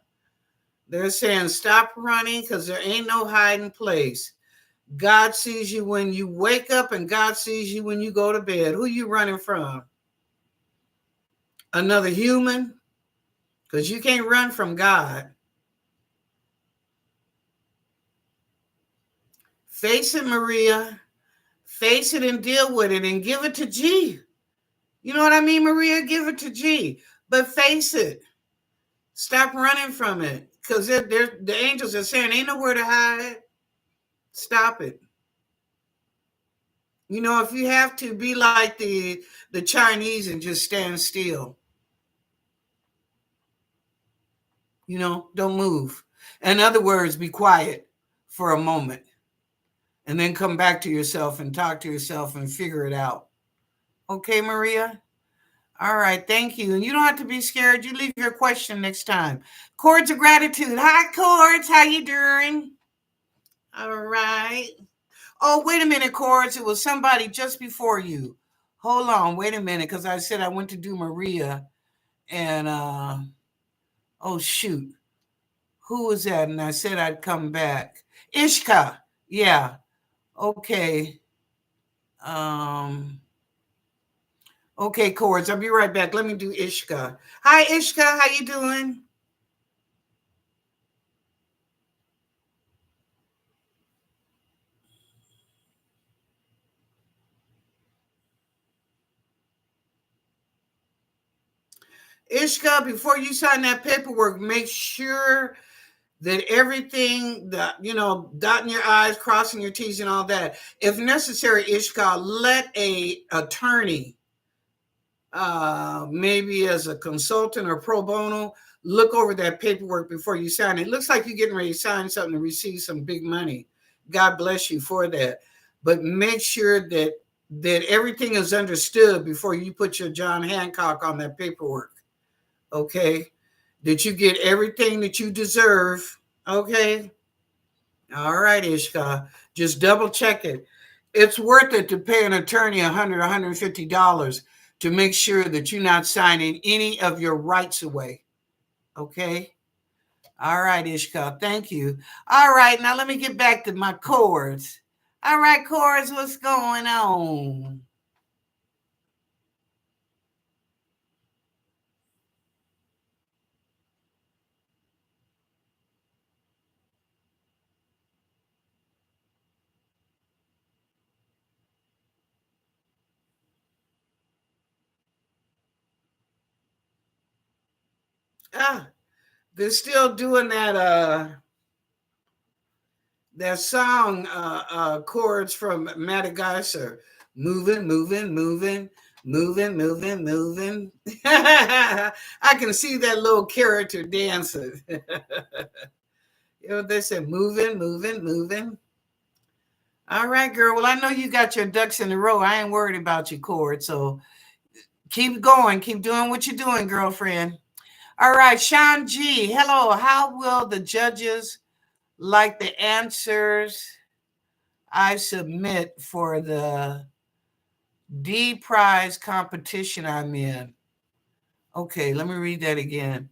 They're saying stop running because there ain't no hiding place. God sees you when you wake up and God sees you when you go to bed. Who you running from? Another human? Because you can't run from God. Face it, Maria. Face it and deal with it and give it to G. You know what I mean, Maria? Give it to G. But face it. Stop running from it. Because the angels are saying ain't nowhere to hide. Stop it. You know, if you have to, be like the Chinese and just stand still. You know, don't move. In other words, be quiet for a moment and then come back to yourself and talk to yourself and figure it out. Okay, Maria? All right, thank you. And you don't have to be scared. You leave your question next time. Chords of gratitude. Hi, Chords. How you doing? All right. Oh, wait a minute, Chords. It was somebody just before you. Hold on. Wait a minute, because I said I went to do Maria. And, oh, shoot. Who was that? And I said I'd come back. Ishka. Yeah. Okay. Um, okay, Chords. I'll be right back. Let me do Ishka. Hi, Ishka. How you doing? Ishka, before you sign that paperwork, make sure that everything that, dotting your I's, crossing your T's and all that. If necessary, Ishka, let a attorney, maybe as a consultant or pro bono, look over that paperwork before you sign it. It looks like you're getting ready to sign something to receive some big money. God bless you for that. But make sure that everything is understood before you put your John Hancock on that paperwork. Okay? That you get everything that you deserve. Okay? All right, Ishka. Just double check it. It's worth it to pay an attorney $100, $150 to make sure that you're not signing any of your rights away. Okay? All right, Ishka. Thank you. All right, now let me get back to my chords. All right, chords, what's going on? Ah, they're still doing that song chords from Madagascar. Moving, moving, moving. Moving, moving, moving. I can see that little character dancing. You know what they said? Moving, moving, moving. All right, girl. Well, I know you got your ducks in a row. I ain't worried about you, Cord. So keep going. Keep doing what you're doing, girlfriend. All right, Sean G. Hello. How will the judges like the answers I submit for the D prize competition I'm in? Okay, let me read that again.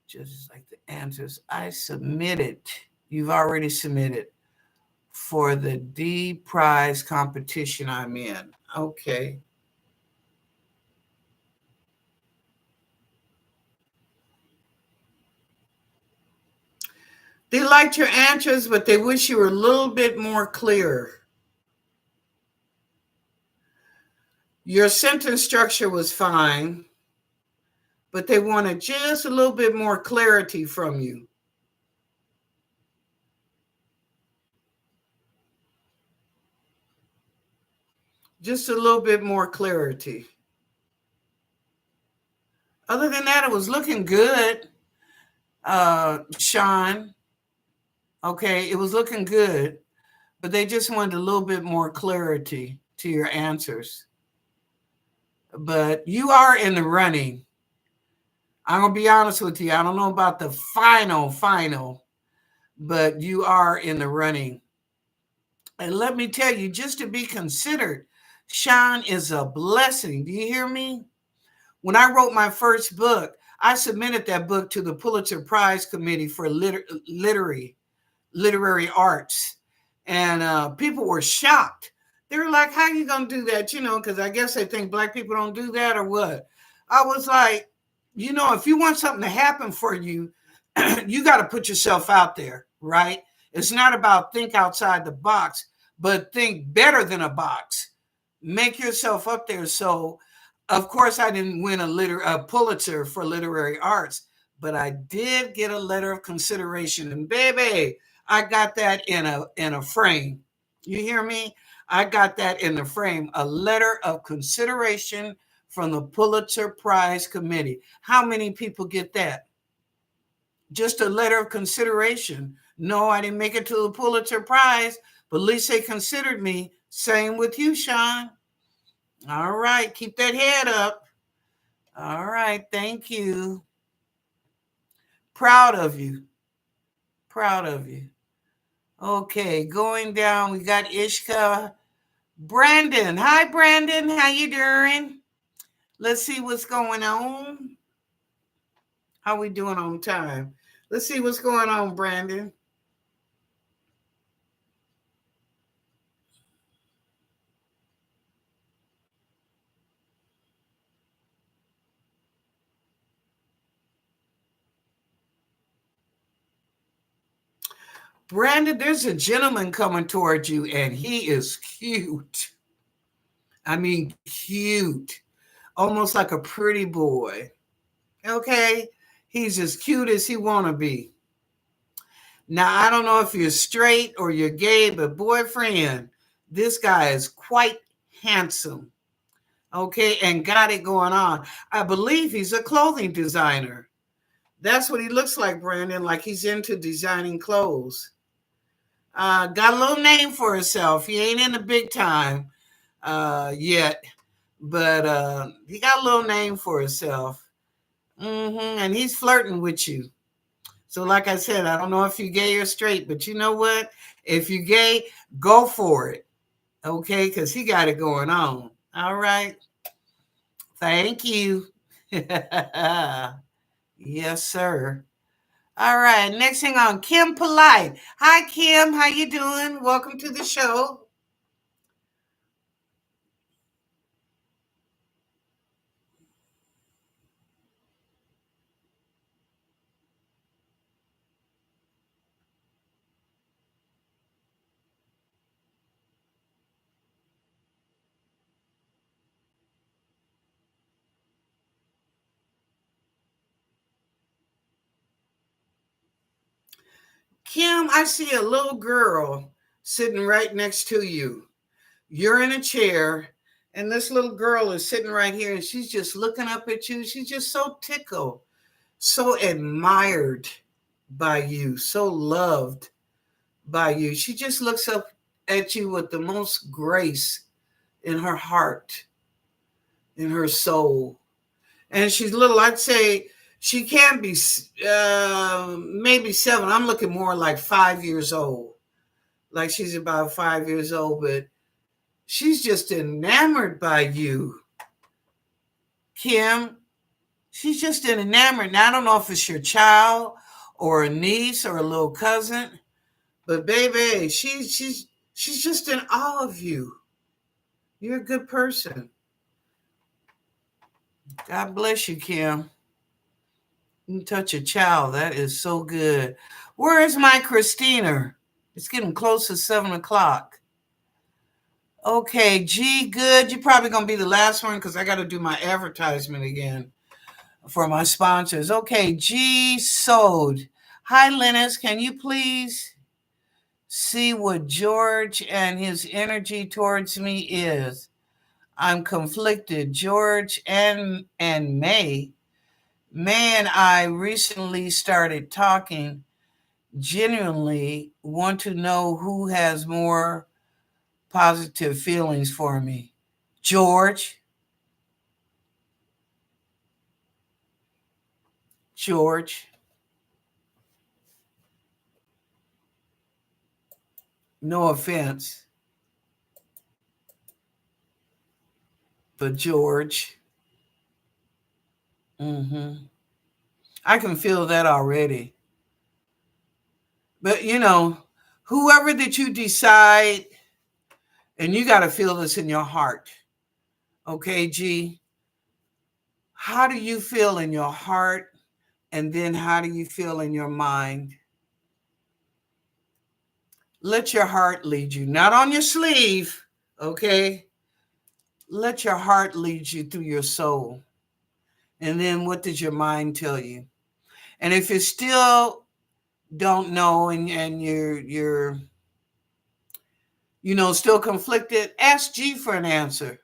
Just like the answers I submitted. You've already submitted for the D prize competition I'm in. Okay. They liked your answers, but they wish you were a little bit more clear. Your sentence structure was fine, but they wanted just a little bit more clarity from you. Just a little bit more clarity. Other than that, it was looking good, Sean. Okay, it was looking good, but they just wanted a little bit more clarity to your answers. But you are in the running. I'm going to be honest with you. I don't know about the final, but you are in the running. And let me tell you, just to be considered, Sean, is a blessing. Do you hear me? When I wrote my first book, I submitted that book to the Pulitzer Prize Committee for literary arts. And people were shocked. They were like, how are you going to do that? You know, because I guess they think Black people don't do that or what. I was like, you know, if you want something to happen for you, you got to put yourself out there, right? It's not about think outside the box, but think better than a box. Make yourself up there. So, of course, I didn't win a Pulitzer for literary arts, but I did get a letter of consideration. And baby, I got that in a frame. You hear me? I got that in the frame. A letter of consideration from the Pulitzer Prize Committee. How many people get that? Just a letter of consideration. No, I didn't make it to the Pulitzer Prize, but at least they considered me. Same with you, Sean. All right, keep that head up. All right, thank you. Proud of you. Proud of you. Okay, going down, we got Ishka. Brandon. Hi, Brandon. How you doing? Let's see what's going on. How we doing on time? Let's see what's going on, Brandon. Brandon, there's a gentleman coming towards you, and he is cute. I mean, cute. Almost like a pretty boy. Okay? He's as cute as he want to be. Now, I don't know if you're straight or you're gay, but boyfriend, this guy is quite handsome. Okay, and got it going on. I believe he's a clothing designer. That's what he looks like, Brandon, like he's into designing clothes. Got a little name for himself. He ain't in the big time yet, but he got a little name for himself. And he's flirting with you. So, like I said, I don't know if you're gay or straight, but you know what? If you're gay, go for it. Okay, because he got it going on. All right. Thank you. Yes, sir. All right. Next thing on Kim Polite. Hi, Kim. How you doing? Welcome to the show. Kim, I see a little girl sitting right next to you. You're in a chair, And this little girl is sitting right here and she's just looking up at you. She's just so tickled, so admired by you, so loved by you. She just looks up at you with the most grace in her heart, in her soul. And she's little, I'd say she can be maybe 7. I'm looking more like 5 years old. Like she's about 5 years old, but she's just enamored by you, Kim. She's just enamored. Now, I don't know if it's your child or a niece or a little cousin, but baby, she's just in awe of you. You're a good person. God bless you, Kim. You touch a child. That is so good. Where is my Christina? It's getting close to 7 o'clock. Okay, G, good. You're probably going to be the last one because I got to do my advertisement again for my sponsors. Okay, G Sold. Hi, Lennis. Can you please see what George and his energy towards me is? I'm conflicted. George and May. May and I recently started talking. Genuinely want to know who has more positive feelings for me. George. No offense, but George. I can feel that already. But whoever that you decide, and you got to feel this in your heart. Okay, G? How do you feel in your heart? And then how do you feel in your mind? Let your heart lead you, not on your sleeve, okay? Let your heart lead you through your soul. And then what does your mind tell you? And if you still don't know and you're still conflicted, ask G for an answer.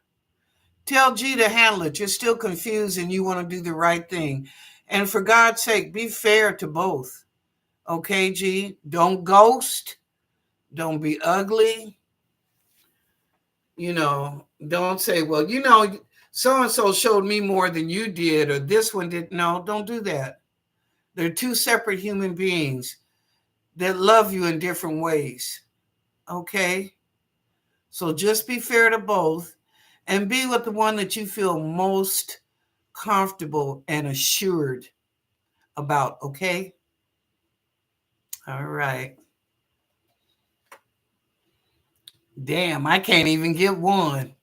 Tell G to handle it. You're still confused and you want to do the right thing. And for God's sake, be fair to both. Okay, G? Don't ghost. Don't be ugly. Don't say, well, so-and-so showed me more than you did, or this one did. No, don't do that. They're two separate human beings that love you in different ways. Okay? So just be fair to both and be with the one that you feel most comfortable and assured about, okay? All right. Damn, I can't even get one.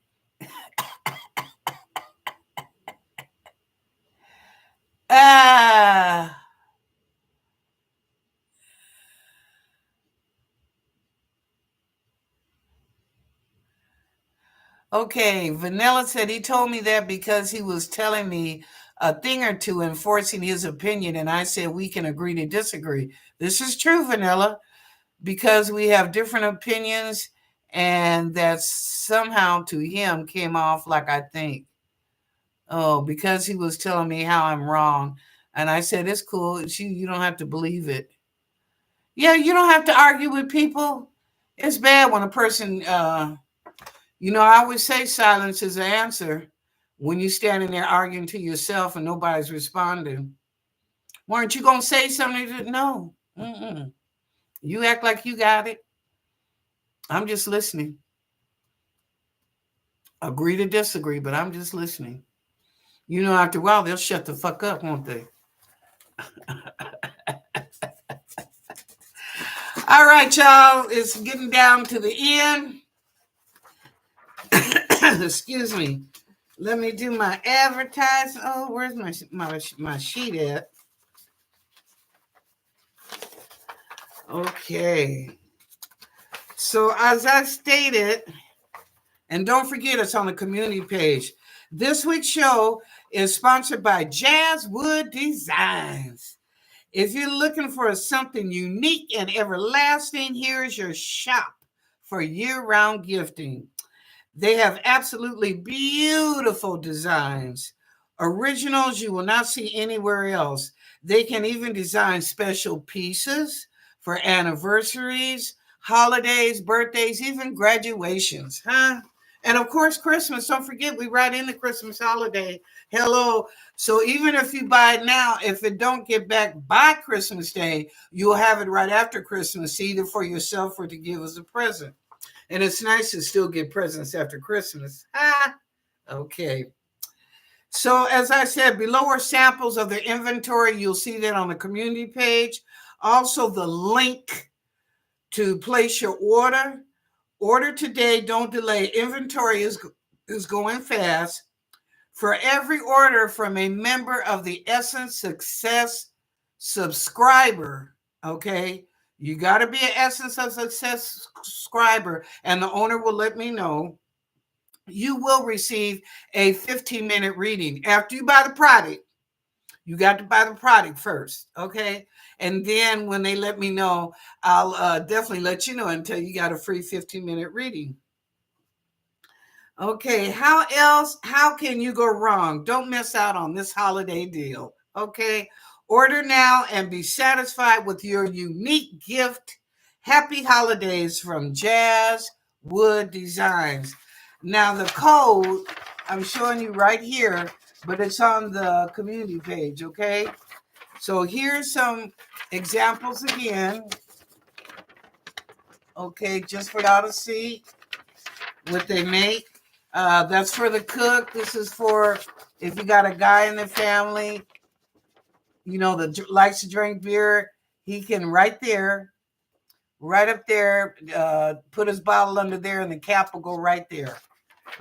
Okay, Vanilla said he told me that because he was telling me a thing or two and forcing his opinion, and I said we can agree to disagree. This is true, Vanilla, because we have different opinions, and that somehow to him came off like I think. Oh, because he was telling me how I'm wrong. And I said, it's cool. You don't have to believe it. Yeah, you don't have to argue with people. It's bad when a person, I always say silence is the answer when you're standing there arguing to yourself and nobody's responding. Weren't you going to say something? No. Mm-mm. You act like you got it. I'm just listening. Agree to disagree, but I'm just listening. After a while, they'll shut the fuck up, won't they? All right, y'all. It's getting down to the end. Excuse me. Let me do my advertising. Oh, where's my sheet at? Okay. So as I stated, and don't forget it's on the community page. This week's show is sponsored by Jazzwood Designs. If you're looking for something unique and everlasting, here's your shop for year-round gifting. They have absolutely beautiful designs. Originals you will not see anywhere else. They can even design special pieces for anniversaries, holidays, birthdays, even graduations, huh? And of course, Christmas. Don't forget, we right in the Christmas holiday. Hello. So even if you buy it now, if it don't get back by Christmas Day, you'll have it right after Christmas, either for yourself or to give as a present. And it's nice to still get presents after Christmas. Ah, okay. So as I said, below are samples of the inventory. You'll see that on the community page. Also the link to place your order. Order today, don't delay. Inventory is going fast. For every order from a member of the Essence Success subscriber, okay, you got to be an Essence of Success subscriber, and the owner will let me know. You will receive a 15-minute reading. After you buy the product, you got to buy the product first, okay? And then when they let me know, I'll definitely let you know until you got a free 15-minute reading. Okay, how can you go wrong? Don't miss out on this holiday deal, okay? Order now and be satisfied with your unique gift. Happy holidays from Jazz Wood Designs. Now the code, I'm showing you right here, but it's on the community page, okay? So here's some examples again. Okay, just for y'all to see what they make. That's for the cook. This is for if you got a guy in the family, you know, that likes to drink beer, he can right up there, put his bottle under there and the cap will go right there.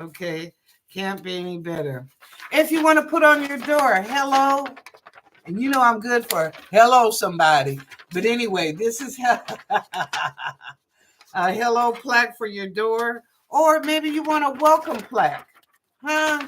Okay, can't be any better. If you want to put on your door, hello, and you know I'm good for hello somebody. But anyway, this is a hello plaque for your door, or maybe you want a welcome plaque, huh?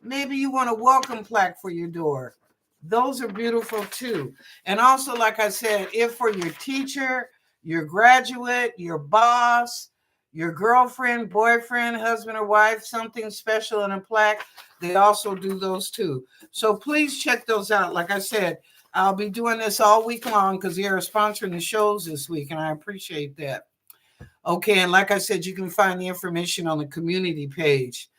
Maybe you want a welcome plaque for your door. Those are beautiful too. And also, like I said, if for your teacher, your graduate, your boss, your girlfriend, boyfriend, husband, or wife, something special in a plaque, they also do those too. So please check those out. Like I said, I'll be doing this all week long because they are sponsoring the shows this week, and I appreciate that. Okay, and like I said, you can find the information on the community page.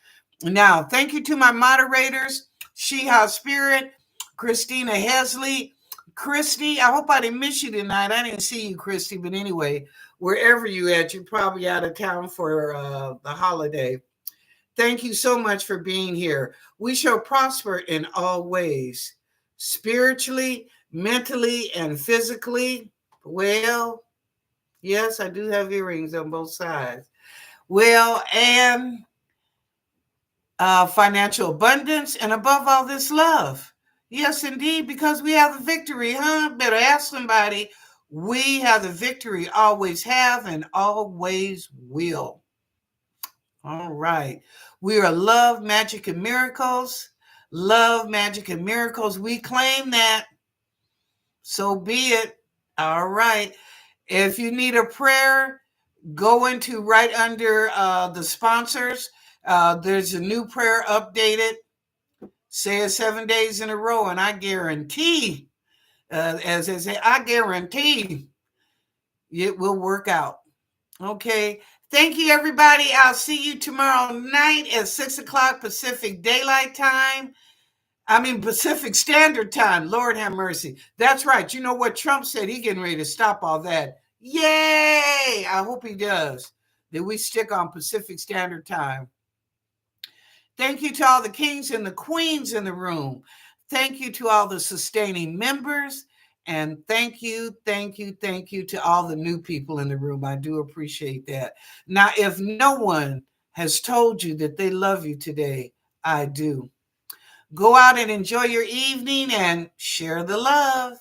Now, thank you to my moderators, Sheha Spirit, Christina Hesley. Christy, I hope I didn't miss you tonight. I didn't see you, Christy, but anyway, wherever you at, you're probably out of town for the holiday. Thank you so much for being here. We shall prosper in all ways, spiritually, mentally, and physically. Well, yes, I do have earrings on both sides. Well, and financial abundance, and above all, this love. Yes, indeed, because we have the victory, huh? Better ask somebody. We have the victory, always have, and always will. All right. We are love, magic, and miracles. Love, magic, and miracles. We claim that. So be it. All right. If you need a prayer, go into right under the sponsors. There's a new prayer updated. Say it 7 days in a row, and I guarantee, as they say, I guarantee it will work out. Okay. Thank you, everybody. I'll see you tomorrow night at 6 o'clock Pacific Daylight Time. Pacific Standard Time. Lord have mercy. That's right. You know what Trump said? He getting ready to stop all that. Yay! I hope he does. That we stick on Pacific Standard Time. Thank you to all the kings and the queens in the room. Thank you to all the sustaining members. And thank you to all the new people in the room. I do appreciate that. Now, if no one has told you that they love you today, I do. Go out and enjoy your evening and share the love.